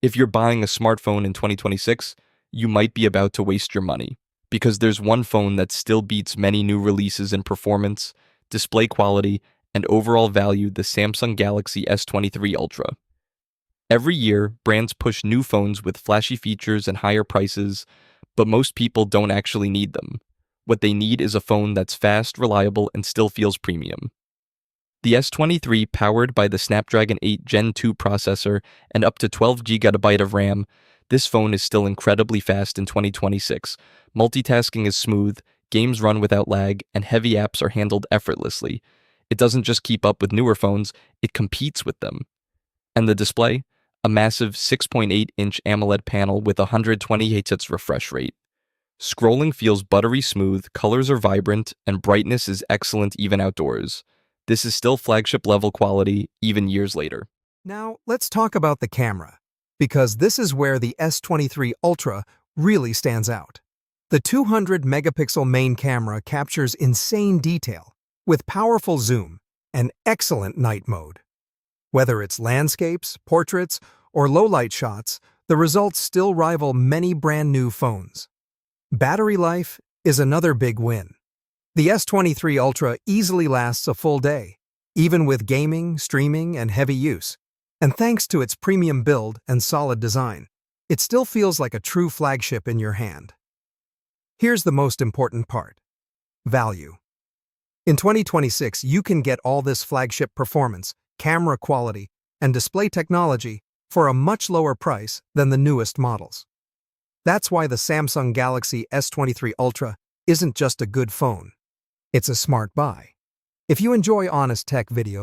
If you're buying a smartphone in 2026, you might be about to waste your money, because there's one phone that still beats many new releases in performance, display quality, and overall value: the Samsung Galaxy S23 Ultra. Every year, brands push new phones with flashy features and higher prices, but most people don't actually need them. What they need is a phone that's fast, reliable, and still feels premium. The S23, powered by the Snapdragon 8 Gen 2 processor and up to 12GB of RAM, this phone is still incredibly fast in 2026. Multitasking is smooth, games run without lag, and heavy apps are handled effortlessly. It doesn't just keep up with newer phones, it competes with them. And the display? A massive 6.8-inch AMOLED panel with 120 Hz refresh rate. Scrolling feels buttery smooth, colors are vibrant, and brightness is excellent even outdoors. This is still flagship-level quality, even years later. Now, let's talk about the camera, because this is where the S23 Ultra really stands out. The 200-megapixel main camera captures insane detail, with powerful zoom and excellent night mode. Whether it's landscapes, portraits, or low-light shots, the results still rival many brand-new phones. Battery life is another big win. The S23 Ultra easily lasts a full day, even with gaming, streaming, and heavy use. And thanks to its premium build and solid design, it still feels like a true flagship in your hand. Here's the most important part: value. In 2026, you can get all this flagship performance, camera quality, and display technology for a much lower price than the newest models. That's why the Samsung Galaxy S23 Ultra isn't just a good phone. It's a smart buy. If you enjoy honest tech videos,